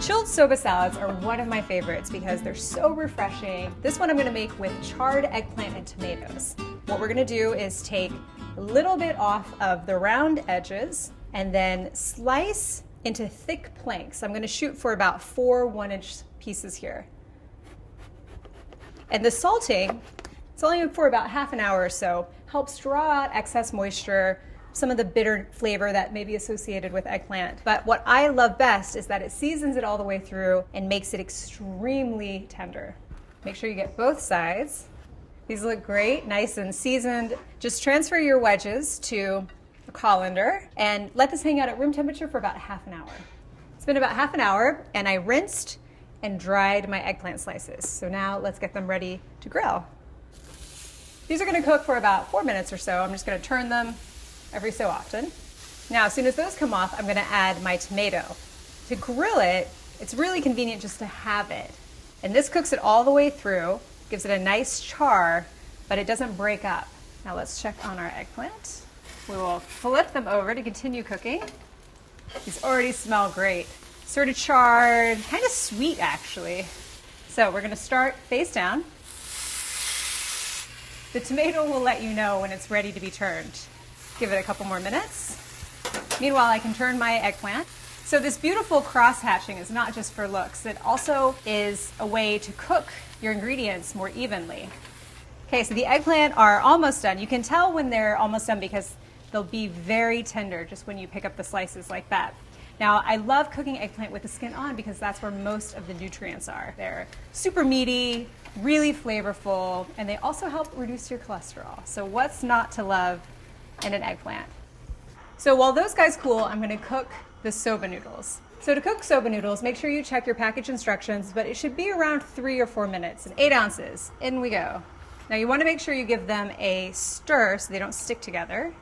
Chilled soba salads are one of my favorites because they're so refreshing. This one I'm gonna make with charred eggplant and tomatoes. What we're gonna do is take a little bit off of the round edges and then slice into thick planks. I'm gonna shoot for about 4 1-inch pieces here. And the salting, it's only for about half an hour or so, helps draw out excess moisture, some of the bitter flavor that may be associated with eggplant. But what I love best is that it seasons it all the way through and makes it extremely tender. Make sure you get both sides. These look great, nice and seasoned. Just transfer your wedges to a colander and let this hang out at room temperature for about half an hour. It's been about half an hour and I rinsed and dried my eggplant slices. So now let's get them ready to grill. These are gonna cook for about 4 minutes or so. I'm just gonna turn them every so often. Now, as soon as those come off, I'm gonna add my tomato. To grill it, it's really convenient just to have it. And this cooks it all the way through, gives it a nice char, but it doesn't break up. Now let's check on our eggplant. We will flip them over to continue cooking. These already smell great. Sort of charred, kind of sweet actually. So we're gonna start face down. The tomato will let you know when it's ready to be turned. Give it a couple more minutes. Meanwhile, I can turn my eggplant. So this beautiful cross-hatching is not just for looks. It also is a way to cook your ingredients more evenly. Okay, so the eggplant are almost done. You can tell when they're almost done because they'll be very tender just when you pick up the slices like that. Now, I love cooking eggplant with the skin on because that's where most of the nutrients are. They're super meaty, really flavorful, and they also help reduce your cholesterol. So what's not to love in an eggplant? So while those guys cool, I'm gonna cook the soba noodles. So to cook soba noodles, make sure you check your package instructions, but it should be around 3 or 4 minutes, and 8 ounces. In we go. Now you wanna make sure you give them a stir so they don't stick together.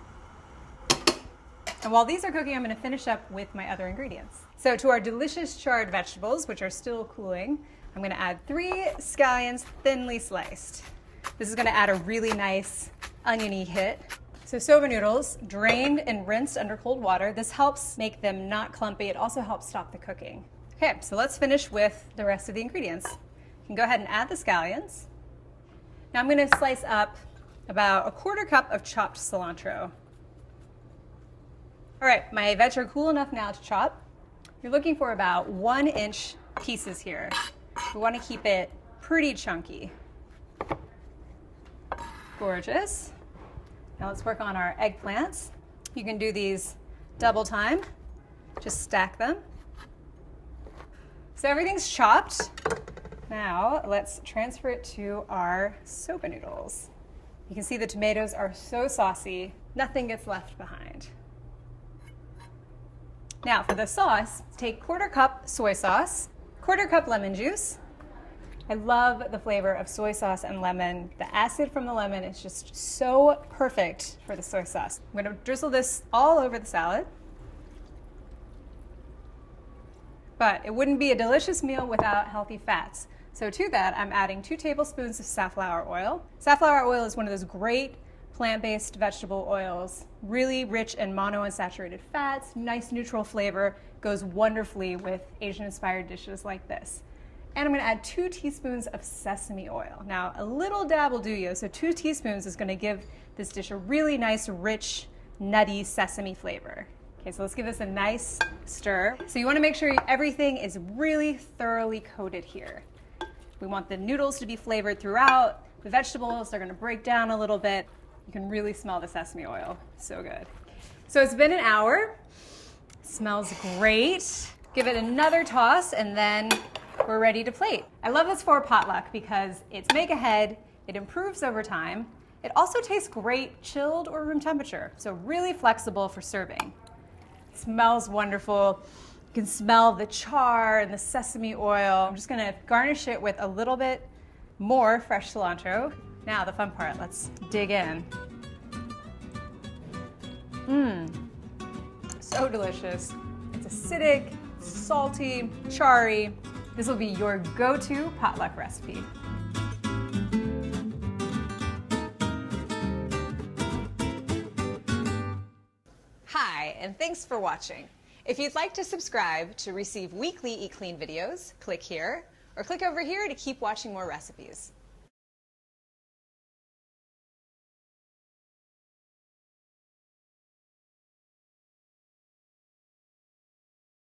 And while these are cooking, I'm gonna finish up with my other ingredients. So to our delicious charred vegetables, which are still cooling, I'm gonna add 3 scallions thinly sliced. This is gonna add a really nice oniony hit. So soba noodles, drained and rinsed under cold water. This helps make them not clumpy. It also helps stop the cooking. Okay, so let's finish with the rest of the ingredients. You can go ahead and add the scallions. Now I'm gonna slice up about 1/4 cup of chopped cilantro. All right, my veg are cool enough now to chop. You're looking for about 1-inch pieces here. We wanna keep it pretty chunky. Gorgeous. Now let's work on our eggplants. You can do these double time. Just stack them. So everything's chopped. Now let's transfer it to our soba noodles. You can see the tomatoes are so saucy, nothing gets left behind. Now for the sauce, take 1/4 cup soy sauce, 1/4 cup lemon juice. I love the flavor of soy sauce and lemon. The acid from the lemon is just so perfect for the soy sauce. I'm gonna drizzle this all over the salad. But it wouldn't be a delicious meal without healthy fats. So to that, I'm adding 2 tablespoons of safflower oil. Safflower oil is one of those great plant-based vegetable oils, really rich in monounsaturated fats, nice neutral flavor, goes wonderfully with Asian-inspired dishes like this. And I'm gonna add 2 teaspoons of sesame oil. Now, a little dab will do you, so 2 teaspoons is gonna give this dish a really nice, rich, nutty sesame flavor. Okay, so let's give this a nice stir. So you wanna make sure everything is really thoroughly coated here. We want the noodles to be flavored throughout. The vegetables are gonna break down a little bit. You can really smell the sesame oil, so good. So it's been an hour, smells great. Give it another toss and then we're ready to plate. I love this for potluck because it's make ahead, it improves over time. It also tastes great chilled or room temperature, so really flexible for serving. It smells wonderful. You can smell the char and the sesame oil. I'm just gonna garnish it with a little bit more fresh cilantro. Now the fun part, let's dig in. So delicious. It's acidic, salty, charry. This will be your go-to potluck recipe. Hi, and thanks for watching. If you'd like to subscribe to receive weekly Eat Clean videos, click here, or click over here to keep watching more recipes.